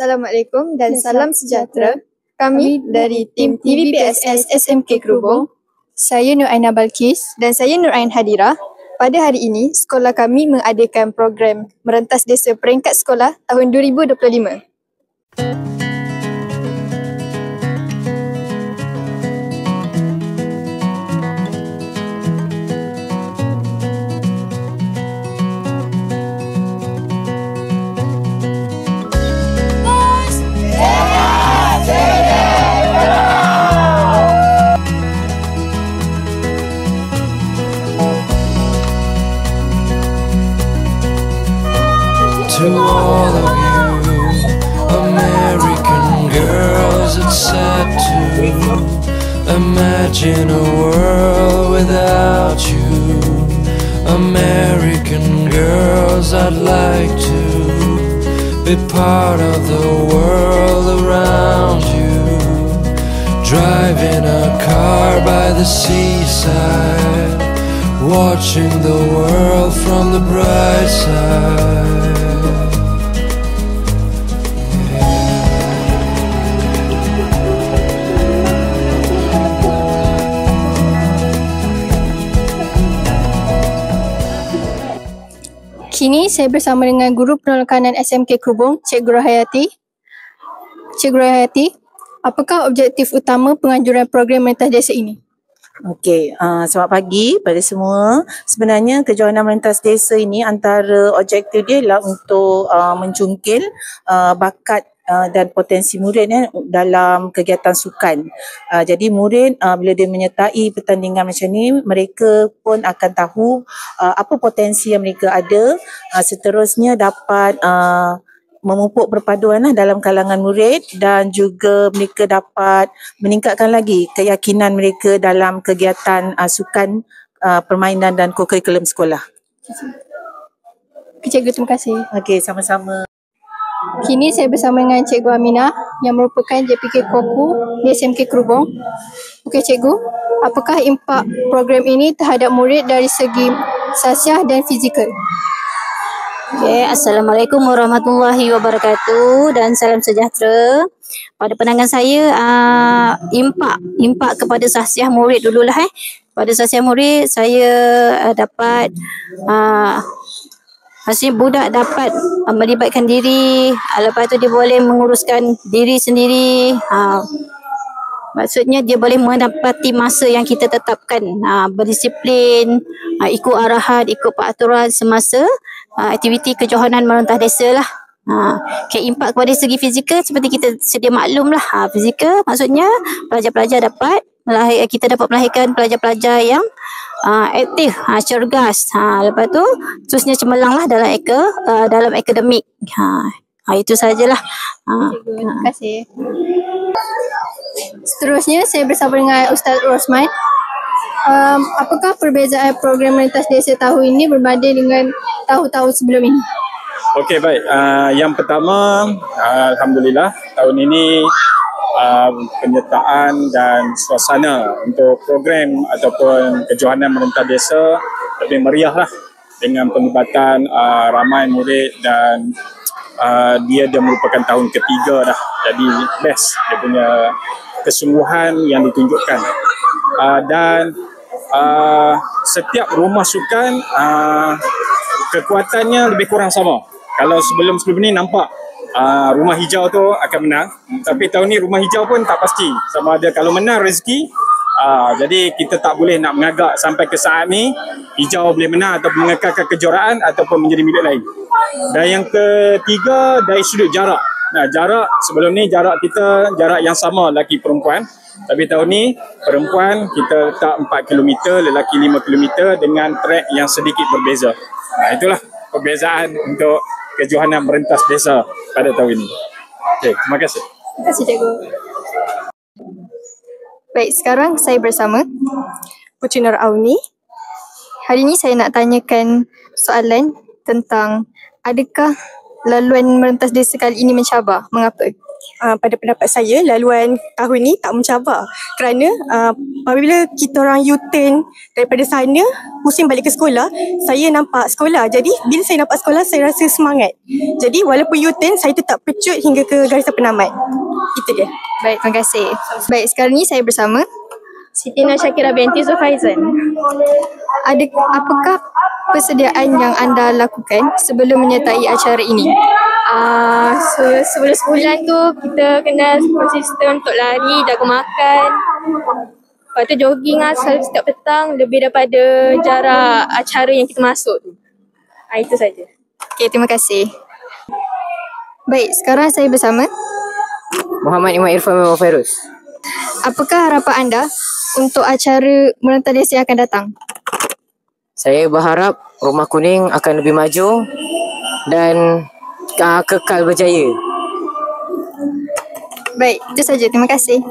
Assalamualaikum dan salam sejahtera. Kami dari tim TVPSS SMK Krubong. Saya Nur Aina Balkis. Dan saya Nur Ain Hadira. Pada hari ini, sekolah kami mengadakan program Merentas Desa Peringkat Sekolah tahun 2025. To all of you American girls, it's sad to imagine a world without you. American girls, I'd like to be part of the world around you. Driving a car by the seaside, watching the world from the bright side. Kini saya bersama dengan Guru Penolakanan SMK Krubong, Cikgu Rahayati. Cikgu Rahayati, apakah objektif utama penganjuran program Merentas Desa ini? Okey, selamat pagi pada semua. Sebenarnya kejohanan merentas desa ini antara objektif dia ialah untuk mencungkil bakat dan potensi murid dalam kegiatan sukan. Jadi murid bila dia menyertai pertandingan macam ni, mereka pun akan tahu apa potensi yang mereka ada, seterusnya dapat memupuk perpaduan dalam kalangan murid dan juga mereka dapat meningkatkan lagi keyakinan mereka dalam kegiatan sukan, permainan dan kurikulum sekolah. Cikgu, terima kasih. Okey, sama-sama. Kini saya bersama dengan Cikgu Aminah yang merupakan JPK Koku di SMK Krubong. Okey Cikgu, apakah impak program ini terhadap murid dari segi sasiah dan fizikal? Okay, Assalamualaikum warahmatullahi wabarakatuh dan salam sejahtera. Pada pandangan saya, impak kepada sasiah murid dululah. Pada sasiah murid, saya dapat maksudnya budak dapat melibatkan diri, lepas tu dia boleh menguruskan diri sendiri. Maksudnya dia boleh mendapati masa yang kita tetapkan, berdisiplin, ikut arahan, ikut peraturan semasa aktiviti kejohanan merentas desa lah. Impak kepada segi fizikal seperti kita sedia maklum lah. Fizikal maksudnya pelajar-pelajar dapat kita dapat melahirkan pelajar-pelajar yang aktif, cergas. Lepas tu terusnya cemerlang lah dalam akademik. Itu sajalah. Terima kasih. Seterusnya saya bersama dengan Ustaz Rosman. Apakah perbezaan program merentas desa tahun ini berbanding dengan tahun-tahun sebelum ini? Okey, baik. Yang pertama, alhamdulillah tahun ini penyertaan dan suasana untuk program ataupun kejohanan merentas desa lebih meriah lah, dengan penglibatan ramai murid dan dia merupakan tahun ketiga dah. Jadi best dia punya kesungguhan yang ditunjukkan. Dan setiap rumah sukan kekuatannya lebih kurang sama. Kalau sebelum ni nampak rumah hijau tu akan menang, tapi tahun ni rumah hijau pun tak pasti sama ada kalau menang rezeki. Jadi kita tak boleh nak mengagak sampai ke saat ni hijau boleh menang atau mengekalkan kejuaraan ataupun menjadi milik lain. Dan yang ketiga dari sudut jarak. Jarak sebelum ni jarak kita jarak yang sama lelaki perempuan, tapi tahun ni perempuan kita letak 4 km, lelaki 5 km dengan trek yang sedikit berbeza. Itulah perbezaan untuk kejohanan merentas desa pada tahun ini. Okey, terima kasih. Terima kasih Cikgu. Baik, sekarang saya bersama Puteri Nur Auni. Hari ini saya nak tanyakan soalan tentang adakah laluan merentas desa kali ini mencabar? Mengapa? Pada pendapat saya, laluan tahun ni tak mencabar kerana apabila kita orang U-turn daripada sana pusing balik ke sekolah, saya nampak sekolah. Jadi bila saya nampak sekolah, saya rasa semangat. Jadi walaupun U-turn, saya tetap pecut hingga ke garisan penamat. Itu dia. Baik, terima kasih. Baik, sekarang ni saya bersama Siti Syakira binti Zulfaizan. Apakah persediaan yang anda lakukan sebelum menyertai acara ini? Sebelum sebulan tu kita kena konsisten untuk lari, jaga makan. Lepas tu jogging setiap petang lebih daripada jarak acara yang kita masuk tu. Itu saja. Okey, terima kasih. Baik, sekarang saya bersama Muhammad Imam Irfan Muhammad Fairuz. Apakah harapan anda untuk acara merentas desa yang akan datang? Saya berharap Rumah Kuning akan lebih maju dan kekal berjaya. Baik, itu saja. Terima kasih.